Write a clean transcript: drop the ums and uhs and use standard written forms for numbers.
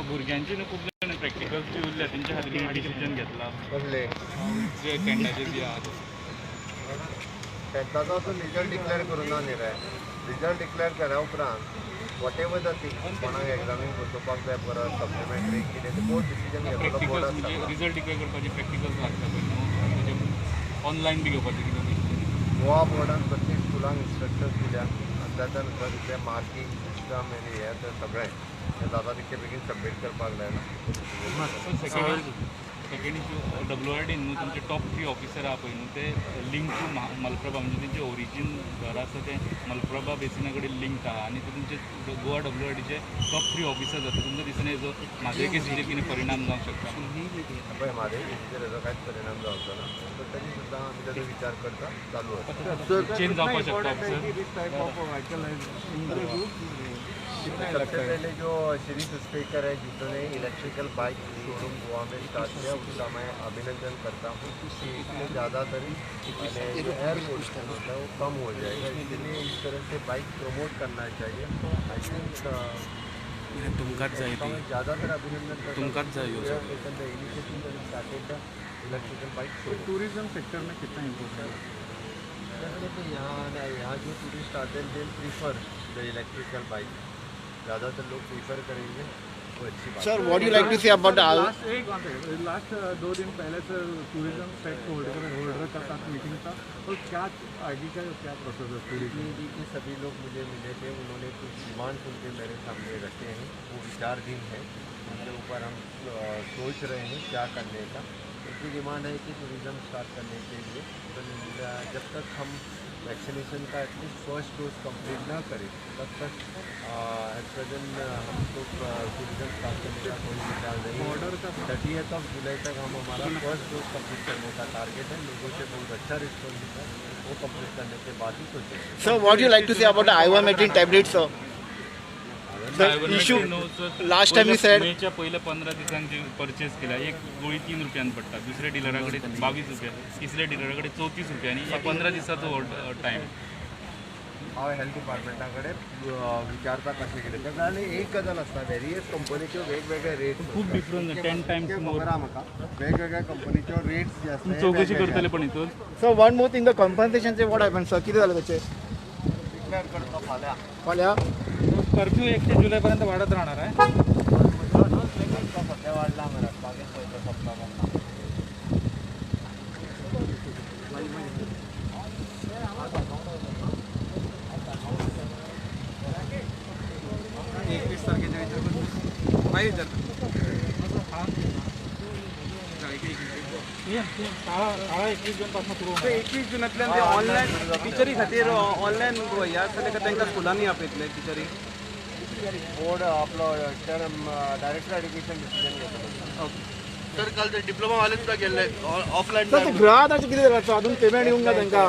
भुरग्यांची न्हू खूब जाण प्रॅक्टिकल्स बी उरल्या तेंच्या खातीर डिसिजन घेतला जे कॅन्डाचे बी आहात ताचो असो रिजल्ट डिक्लेअर करून ना न्ही रे रिजल्ट डिक्लेअर करा उपरांत वॉटेवर द थिंग कोणाक एग्जामीक बसोवपाक जाय परत सप्लिमेंटरी कितें ते बोर्ड डिसिजन घेतलो बोर्ड प्रॅक्टिकल्स म्हणजे रिजल्ट डिक्लेअर करपाचे प्रॅक्टिकल्स लागता पळय न्हू तेजे ऑनलायन बी घेवपाचे कितें गोवा बोर्डान प्रत्येक स्कुलांक इन्स्ट्रक्शन्स दिल्या आनी त्या नुसार तितलें मार्कींग सिस्टम आनी हें तें सगळें तें जाता तितकें बेगीन सबमीट करपाक जायना सेकंड इश्यू WRD न्हू तुमचे टॉप 3 ऑफिसर आहा पळय न्हू ते लिंक टू मलप्रभा म्हणजे तेंचे ओरिजीन घर आसा तें मलप्रभा बेसिना कडेन लिंक आहा आनी ते तुमचे गोवा WRDचे टॉप 3 ऑफिसर जाता तुमच्या दिसांनी हेजो म्हाजे केसीचेर कितें परिणाम जावंक शकता पळय म्हाजे केसीचेर हेजो कांयच परिणाम जावचो ना सो तरी सुद्दां आमी तेजो विचार करता चालू आसा चेंज जावपाक शकता सबसे पहले जो श्री स्पीकर है जिन्होंने इलेक्ट्रिकल बाइक शोरूम गोवा में स्टार्ट किया उसका मैं अभिनंदन करता हूँ कि इसमें ज़्यादातर जो एयर पोल्यूशन होता है वो कम हो जाएगा इसलिए इस तरह से बाइक प्रमोट करना चाहिए आई थिंक ज़्यादातर अभिनंदन करता हूँ इलेक्ट्रिकल बाइक टूरिज्म सेक्टर में कितना इम्पोर्टेंट है यहाँ जो टूरिस्ट आते हैं they prefer the electrical bike ज़्यादातर लोग प्रीफर करेंगे वो अच्छी बात sir what you like to say about last 2 दिन पहले से टूरिज्म सेट होल्डर का साथ मीटिंग था तो क्या आगे का क्या प्रोसेस है टूरिज्म के सभी लोग मुझे मिले थे उन्होंने कुछ डिमांड्स उनके मेरे सामने रखे हैं वो विचाराधीन है उनके ऊपर हम सोच रहे हैं क्या करने का उनकी डिमांड है कि टूरिज़्म स्टार्ट करने के लिए जब तक हम वैक्सीनेशन का एटलीस्ट फर्स्ट डोज कंप्लीट ना करें तब तक एट प्रेजेंट हम तो टूरिज़्म स्टार्ट करने का कोई विचार नहीं ऑर्डर का 30th ऑफ जुलाई तक हम हमारा फर्स्ट डोज कंप्लीट करने का टारगेट है लोगों से बहुत अच्छा रिस्पॉन्स मिला वो कंप्लीट करने के बाद ही सोचेंगे sir what you like to say about ivermectin tablets sir issue last time you said मेच्या पहिल्या 15 दिवसांची परचेस केला एक गोळी 3 रुपयांनी पडटा दुसऱ्या डिलराकडे 22 रुपया तिसऱ्या डिलराकडे 34 रुपयांनी या 15 दिवसाचो टायम हांव हेल्थ डिपार्टमेंटाकडे विचारता कशें कितें तेका आनी एक गजाल आसता वेरियस कंपनीच्यो वेगवेगळे रेट्स खूप डिफरंस 10 टाइम्स मोर खबर आहा म्हाका वेगवेगळ्या कंपनीच्यो रेट्स जे आसता चौकशी करतले पण इथून sir one more thing the compensation चे व्हाट हॅपन सर किती झालं त्याचे डिक्लेअर करता फाल्यां फाल्या कर्फ्यू 1 जुलैपर्यंत वाढत राहणार आहे सध्या वाढला मरे मागीर पयलो सप्ताह शाळा 21 जूनपासून सुरू होणार 21 जूनांतल्यान ते ऑनलायन टिचरी खातीर ऑनलायन हे आसतले तांकां स्कुलांनी आपयतले टिचरी बोर्ड आपलो डायरेक्टर एड्युकेशन डिसिजन घेतलो सर काल ते डिप्लोमा वाले सुद्धा गेले ऑफलाईन सर ते ग्राहकाचे किती झालं अजून पेमेंट येऊन का त्यांना